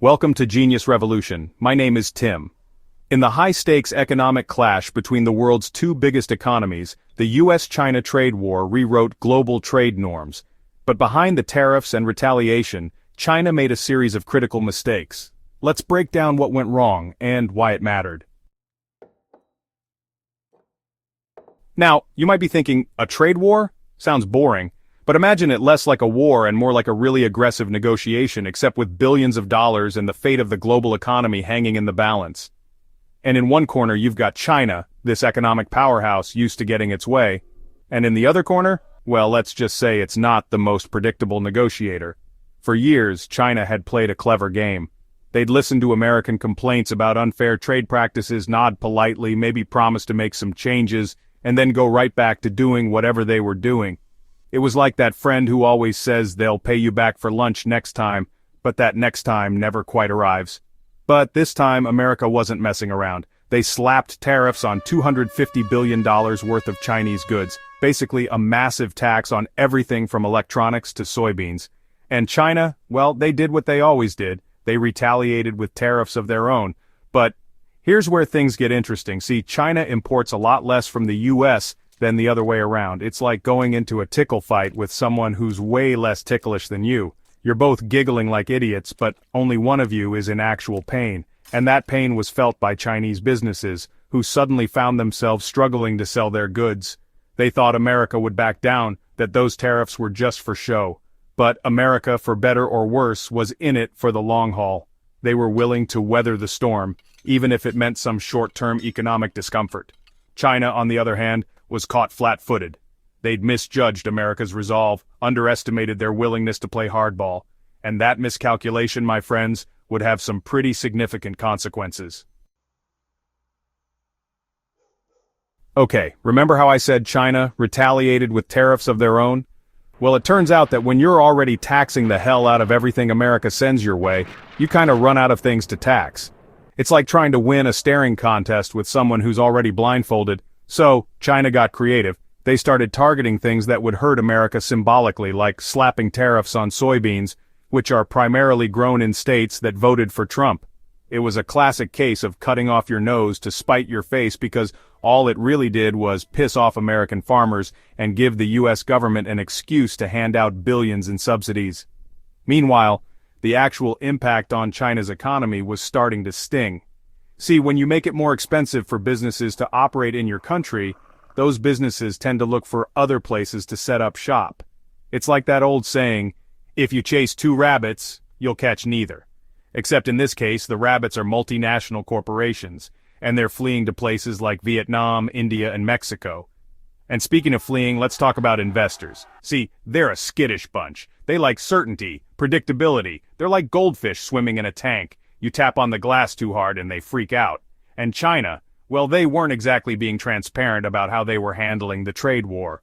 Welcome to Genius Revolution. My name is Tim. In the high-stakes economic clash between the world's two biggest economies, the U.S. China trade war rewrote global trade norms. But behind the tariffs and retaliation, China made a series of critical mistakes. Let's break down what went wrong and why it mattered. Now, you might be thinking, a trade war? Sounds boring. But imagine it less like a war and more like a really aggressive negotiation, except with billions of dollars and the fate of the global economy hanging in the balance. And in one corner you've got China, this economic powerhouse used to getting its way. And in the other corner, well, let's just say it's not the most predictable negotiator. For years, China had played a clever game. They'd listen to American complaints about unfair trade practices, nod politely, maybe promise to make some changes, and then go right back to doing whatever they were doing. It was like that friend who always says they'll pay you back for lunch next time, but that next time never quite arrives. But this time, America wasn't messing around. They slapped tariffs on $250 billion worth of Chinese goods, basically a massive tax on everything from electronics to soybeans. And China, well, they did what they always did. They retaliated with tariffs of their own. But here's where things get interesting. See, China imports a lot less from the U.S. than the other way around. It's like going into a tickle fight with someone who's way less ticklish than you. You're both giggling like idiots, but only one of you is in actual pain. And that pain was felt by Chinese businesses, who suddenly found themselves struggling to sell their goods. They thought America would back down, that those tariffs were just for show. But America, for better or worse, was in it for the long haul. They were willing to weather the storm, even if it meant some short-term economic discomfort. China, on the other hand, was caught flat-footed. They'd misjudged America's resolve, underestimated their willingness to play hardball, and that miscalculation, my friends, would have some pretty significant consequences. Okay, remember how I said China retaliated with tariffs of their own? Well, it turns out that when you're already taxing the hell out of everything America sends your way, you kind of run out of things to tax. It's like trying to win a staring contest with someone who's already blindfolded. So, China got creative. They started targeting things that would hurt America symbolically, like slapping tariffs on soybeans, which are primarily grown in states that voted for Trump. It was a classic case of cutting off your nose to spite your face, because all it really did was piss off American farmers and give the U.S. government an excuse to hand out billions in subsidies. Meanwhile, the actual impact on China's economy was starting to sting. See, when you make it more expensive for businesses to operate in your country, those businesses tend to look for other places to set up shop. It's like that old saying, if you chase two rabbits, you'll catch neither. Except in this case, the rabbits are multinational corporations, and they're fleeing to places like Vietnam, India, and Mexico. And speaking of fleeing, let's talk about investors. See, they're a skittish bunch. They like certainty, predictability. They're like goldfish swimming in a tank. You tap on the glass too hard and they freak out. And China, well, they weren't exactly being transparent about how they were handling the trade war.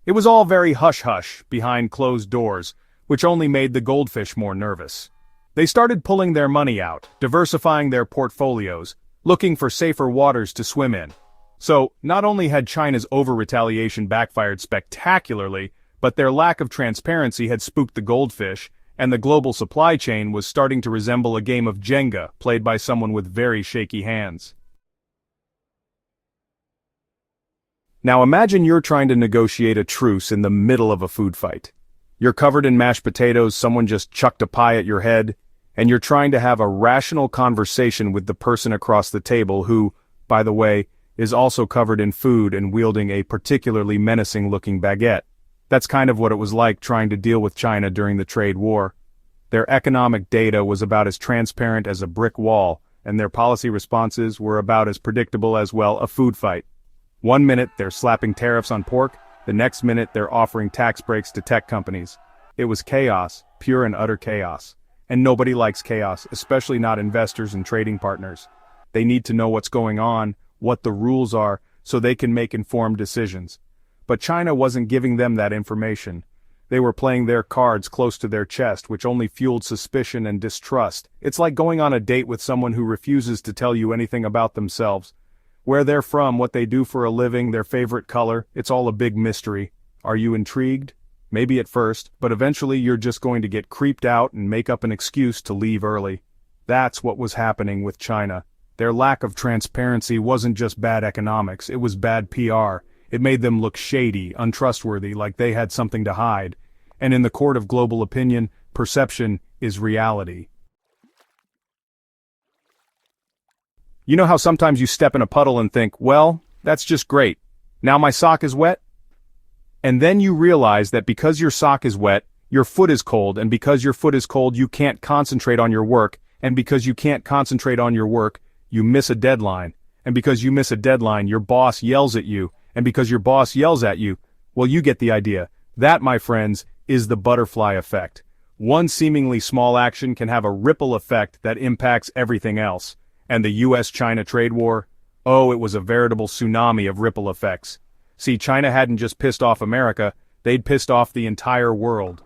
It was all very hush-hush behind closed doors, which only made the goldfish more nervous. They started pulling their money out, diversifying their portfolios, looking for safer waters to swim in. So, not only had China's over-retaliation backfired spectacularly, but their lack of transparency had spooked the goldfish, and the global supply chain was starting to resemble a game of Jenga played by someone with very shaky hands. Now imagine you're trying to negotiate a truce in the middle of a food fight. You're covered in mashed potatoes, someone just chucked a pie at your head, and you're trying to have a rational conversation with the person across the table who, by the way, is also covered in food and wielding a particularly menacing-looking baguette. That's kind of what it was like trying to deal with China during the trade war. Their economic data was about as transparent as a brick wall, and their policy responses were about as predictable as, well, a food fight. One minute they're slapping tariffs on pork, the next minute they're offering tax breaks to tech companies. It was chaos, pure and utter chaos. And nobody likes chaos, especially not investors and trading partners. They need to know what's going on, what the rules are, so they can make informed decisions. But China wasn't giving them that information. They were playing their cards close to their chest, which only fueled suspicion and distrust. It's like going on a date with someone who refuses to tell you anything about themselves. Where they're from, what they do for a living, their favorite color, it's all a big mystery. Are you intrigued? Maybe at first, but eventually you're just going to get creeped out and make up an excuse to leave early. That's what was happening with China. Their lack of transparency wasn't just bad economics, it was bad PR. It made them look shady, untrustworthy, like they had something to hide. And in the court of global opinion, perception is reality. You know how sometimes you step in a puddle and think, well, that's just great. Now my sock is wet? And then you realize that because your sock is wet, your foot is cold, and because your foot is cold, you can't concentrate on your work, and because you can't concentrate on your work, you miss a deadline. And because you miss a deadline, your boss yells at you, and because your boss yells at you, well, you get the idea. That, my friends, is the butterfly effect. One seemingly small action can have a ripple effect that impacts everything else. And the U.S. China trade war? Oh, it was a veritable tsunami of ripple effects. See, China hadn't just pissed off America, they'd pissed off the entire world.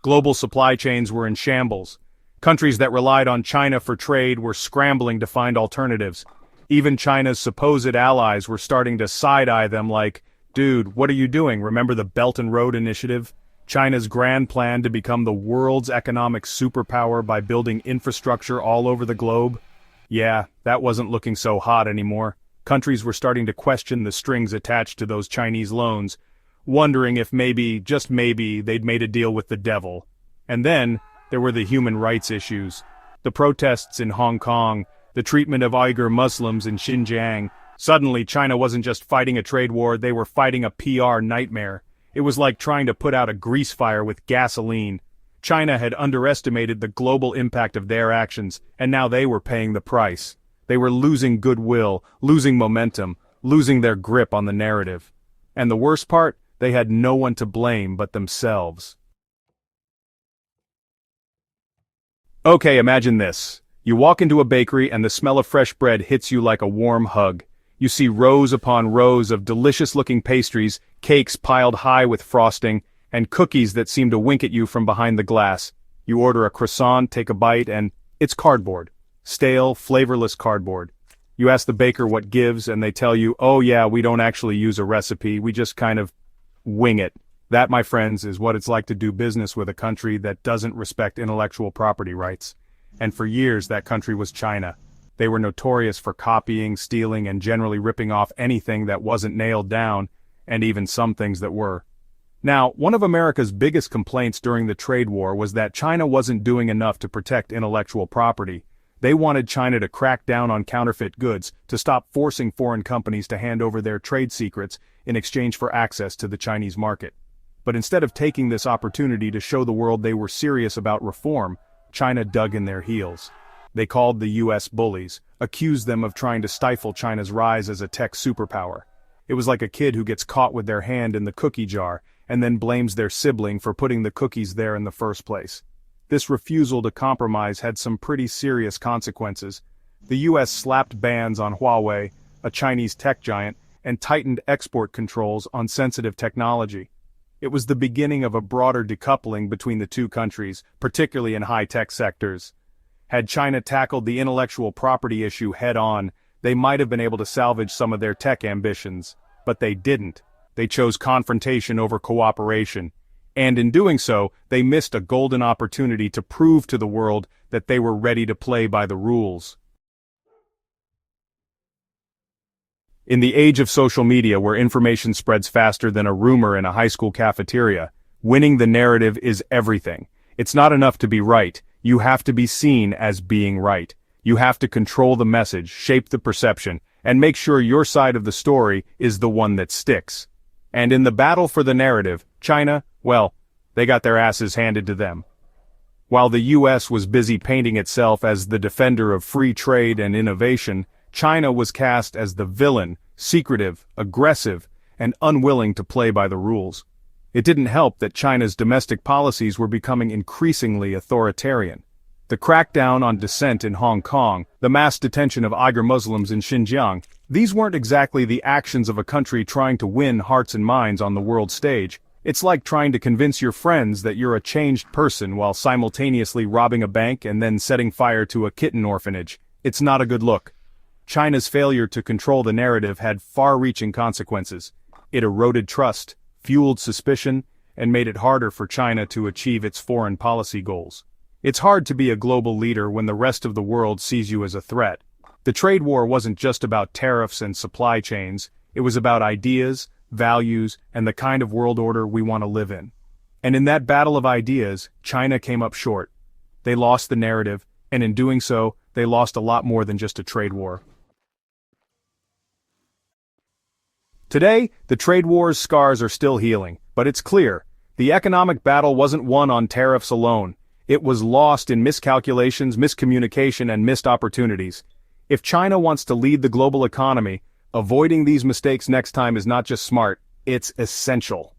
Global supply chains were in shambles. Countries that relied on China for trade were scrambling to find alternatives. Even China's supposed allies were starting to side-eye them like, dude, what are you doing? Remember the Belt and Road Initiative? China's grand plan to become the world's economic superpower by building infrastructure all over the globe? Yeah, that wasn't looking so hot anymore. Countries were starting to question the strings attached to those Chinese loans, wondering if maybe, just maybe, they'd made a deal with the devil. And then, there were the human rights issues. The protests in Hong Kong, the treatment of Uyghur Muslims in Xinjiang. Suddenly, China wasn't just fighting a trade war, they were fighting a PR nightmare. It was like trying to put out a grease fire with gasoline. China had underestimated the global impact of their actions, and now they were paying the price. They were losing goodwill, losing momentum, losing their grip on the narrative. And the worst part, they had no one to blame but themselves. Okay, imagine this. You walk into a bakery and the smell of fresh bread hits you like a warm hug. You see rows upon rows of delicious-looking pastries, cakes piled high with frosting, and cookies that seem to wink at you from behind the glass. You order a croissant, take a bite, and it's cardboard. Stale, flavorless cardboard. You ask the baker what gives, and they tell you, oh yeah, we don't actually use a recipe, we just kind of wing it. That, my friends, is what it's like to do business with a country that doesn't respect intellectual property rights. And for years, that country was China. They were notorious for copying, stealing, and generally ripping off anything that wasn't nailed down, and even some things that were. Now, one of America's biggest complaints during the trade war was that China wasn't doing enough to protect intellectual property. They wanted China to crack down on counterfeit goods, to stop forcing foreign companies to hand over their trade secrets in exchange for access to the Chinese market. But instead of taking this opportunity to show the world they were serious about reform, China dug in their heels. They called the U.S. bullies, accused them of trying to stifle China's rise as a tech superpower. It was like a kid who gets caught with their hand in the cookie jar, and then blames their sibling for putting the cookies there in the first place. This refusal to compromise had some pretty serious consequences. The U.S. slapped bans on Huawei, a Chinese tech giant, and tightened export controls on sensitive technology. It was the beginning of a broader decoupling between the two countries, particularly in high-tech sectors. Had China tackled the intellectual property issue head-on, they might have been able to salvage some of their tech ambitions. But they didn't. They chose confrontation over cooperation. And in doing so, they missed a golden opportunity to prove to the world that they were ready to play by the rules. In the age of social media where information spreads faster than a rumor in a high school cafeteria, winning the narrative is everything. It's not enough to be right, you have to be seen as being right. You have to control the message, shape the perception, and make sure your side of the story is the one that sticks. And in the battle for the narrative, China, well, they got their asses handed to them. While the U.S. was busy painting itself as the defender of free trade and innovation, China was cast as the villain, secretive, aggressive, and unwilling to play by the rules. It didn't help that China's domestic policies were becoming increasingly authoritarian. The crackdown on dissent in Hong Kong, the mass detention of Uyghur Muslims in Xinjiang, these weren't exactly the actions of a country trying to win hearts and minds on the world stage. It's like trying to convince your friends that you're a changed person while simultaneously robbing a bank and then setting fire to a kitten orphanage. It's not a good look. China's failure to control the narrative had far-reaching consequences. It eroded trust, fueled suspicion, and made it harder for China to achieve its foreign policy goals. It's hard to be a global leader when the rest of the world sees you as a threat. The trade war wasn't just about tariffs and supply chains, it was about ideas, values, and the kind of world order we want to live in. And in that battle of ideas, China came up short. They lost the narrative, and in doing so, they lost a lot more than just a trade war. Today, the trade war's scars are still healing, but it's clear, the economic battle wasn't won on tariffs alone. It was lost in miscalculations, miscommunication, and missed opportunities. If China wants to lead the global economy, avoiding these mistakes next time is not just smart, it's essential.